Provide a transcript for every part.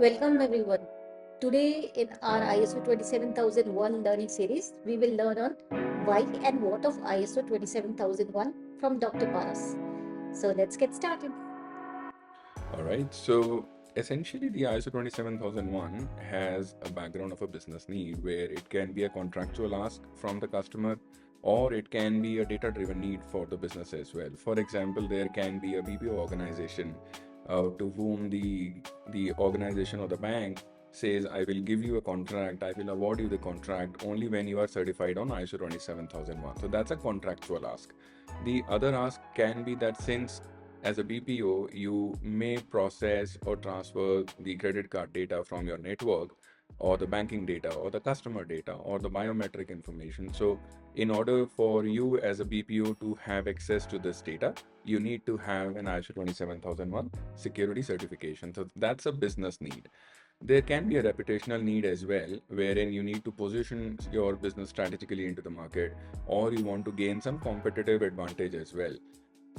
Welcome everyone. Today in our ISO 27001 learning series, we will learn on why and what of ISO 27001 from Dr. Paras. So let's get started. All right. So essentially, the ISO 27001 has a background of a business need where it can be a contractual ask from the customer or it can be a data driven need for the business as well. For example, there can be a BPO organization to whom the organization or the bank says, I will give you a contract, I will award you the contract only when you are certified on ISO 27001. So that's a contractual ask. The other ask can be that since as a BPO, you may process or transfer the credit card data from your network, or the banking data, or the customer data, or the biometric information. So, in order for you as a BPO to have access to this data, you need to have an ISO 27001 security certification. So, that's a business need. There can be a reputational need as well, wherein you need to position your business strategically into the market, or you want to gain some competitive advantage as well.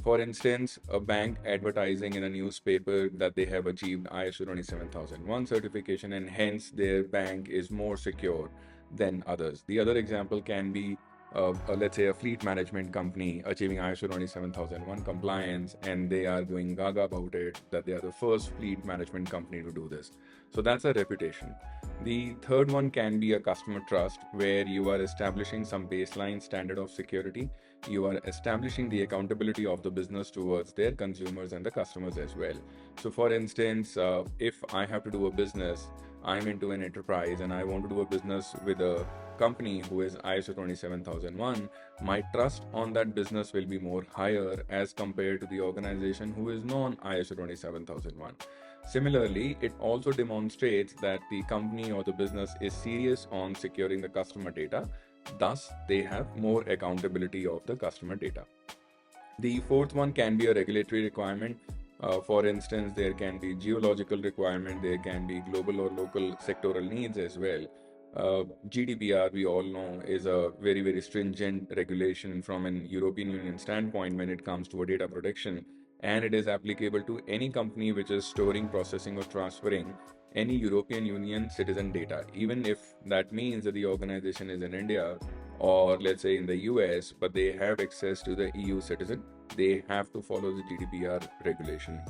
For instance, a bank advertising in a newspaper that they have achieved ISO 27001 certification and hence their bank is more secure than others. The other example can be, let's say, a fleet management company achieving ISO 27001 compliance and they are going gaga about it that they are the first fleet management company to do this. So that's a reputation. The third one can be a customer trust where you are establishing some baseline standard of security. You are establishing the accountability of the business towards their consumers and the customers as well. So, for instance, if I have to do a business, I'm into an enterprise and I want to do a business with a company who is ISO 27001, my trust on that business will be more higher as compared to the organization who is non ISO 27001. Similarly, it also demonstrates that the company or the business is serious on securing the customer data. Thus, they have more accountability of the customer data. The fourth one can be a regulatory requirement. For instance, there can be geological requirement, there can be global or local sectoral needs as well. GDPR, we all know, is a very, very stringent regulation from an European Union standpoint when it comes to a data protection, and it is applicable to any company which is storing, processing, or transferring any European Union citizen data, even if that means that the organization is in India or let's say in the US, but they have access to the EU citizen, they have to follow the GDPR regulation.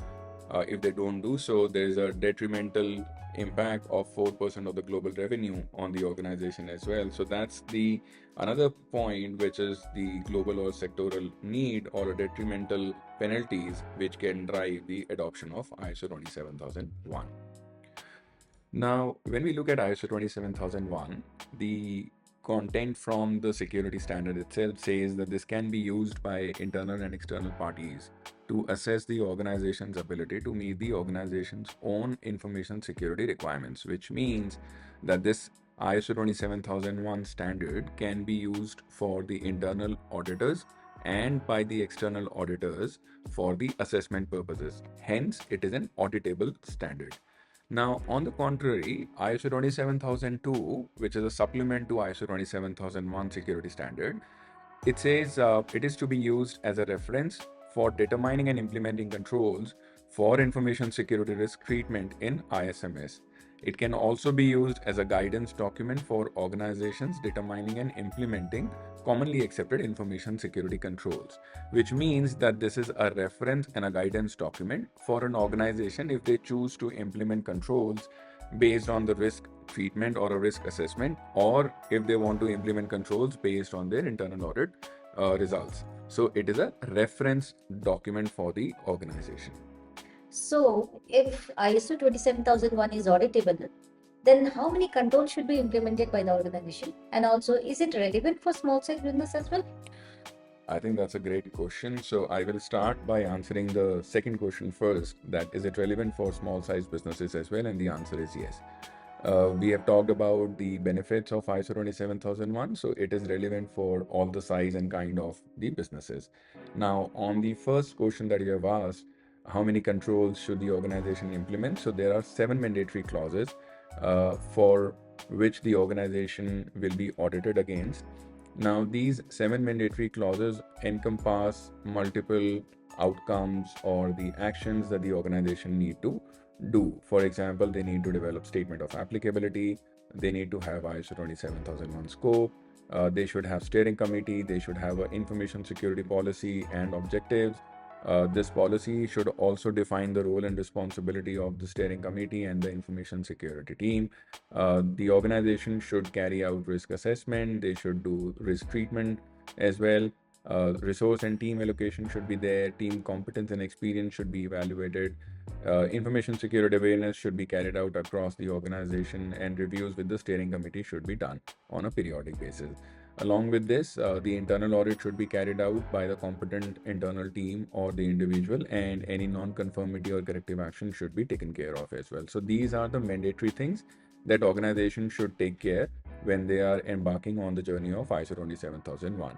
If they don't do so, there is a detrimental impact of 4% of the global revenue on the organization as well. So that's the another point, which is the global or sectoral need or a detrimental penalties which can drive the adoption of ISO 27001. Now, when we look at ISO 27001, the content from the security standard itself says that this can be used by internal and external parties to assess the organization's ability to meet the organization's own information security requirements, which means that this ISO 27001 standard can be used for the internal auditors and by the external auditors for the assessment purposes. Hence, it is an auditable standard. Now, on the contrary, ISO 27002, which is a supplement to ISO 27001 security standard, it says it is to be used as a reference for determining and implementing controls for information security risk treatment in ISMS. It can also be used as a guidance document for organizations determining and implementing commonly accepted information security controls, which means that this is a reference and a guidance document for an organization if they choose to implement controls based on the risk treatment or a risk assessment, or if they want to implement controls based on their internal audit results. So it is a reference document for the organization. So, if ISO 27001 is auditable, then how many controls should be implemented by the organization? And also, is it relevant for small size business as well? I think that's a great question. So I will start by answering the second question first. That is it relevant for small size businesses as well? And the answer is yes. We have talked about the benefits of ISO 27001, so it is relevant for all the size and kind of the businesses. Now, on the first question that you have asked, how many controls should the organization implement? So there are 7 mandatory clauses for which the organization will be audited against. Now, these 7 mandatory clauses encompass multiple outcomes or the actions that the organization need to do. For example, they need to develop statement of applicability, they need to have ISO 27001 scope, they should have steering committee, they should have an information security policy and objectives. This policy should also define the role and responsibility of the steering committee and the information security team. The organization should carry out risk assessment, they should do risk treatment as well. Resource and team allocation should be there, team competence and experience should be evaluated. Information security awareness should be carried out across the organization, and reviews with the steering committee should be done on a periodic basis. Along with this, the internal audit should be carried out by the competent internal team or the individual, and any non-conformity or corrective action should be taken care of as well. So these are the mandatory things that organizations should take care when they are embarking on the journey of ISO 27001.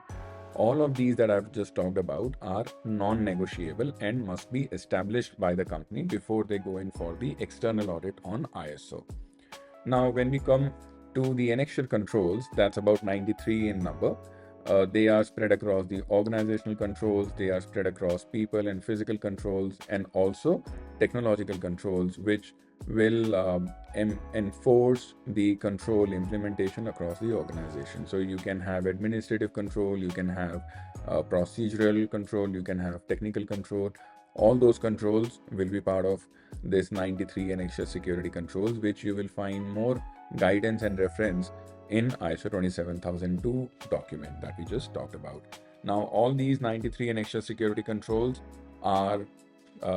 All of these that I've just talked about are non-negotiable and must be established by the company before they go in for the external audit on ISO. Now, when we come to the annexure controls, that's about 93 in number. They are spread across the organizational controls, they are spread across people and physical controls, and also technological controls, which will enforce the control implementation across the organization. So you can have administrative control, you can have procedural control, you can have technical control. All those controls will be part of this 93 annexure security controls, which you will find more guidance and reference in ISO 27002 document that we just talked about. Now, all these 93 annexure security controls are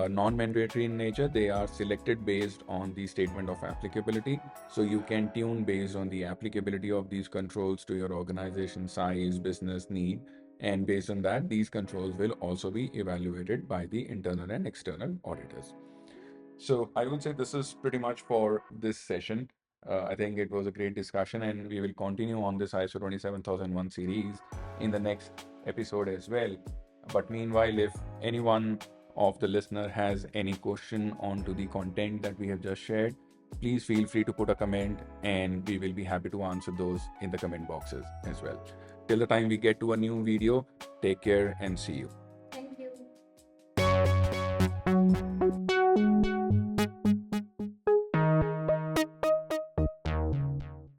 non-mandatory in nature. They are selected based on the statement of applicability. So you can tune based on the applicability of these controls to your organization size, business need, and based on that, these controls will also be evaluated by the internal and external auditors. So I would say this is pretty much for this session. I think it was a great discussion, and we will continue on this ISO 27001 series in the next episode as well. But meanwhile, if anyone of the listener has any question onto the content that we have just shared, please feel free to put a comment, and we will be happy to answer those in the comment boxes as well. Till the time we get to a new video, take care and see you.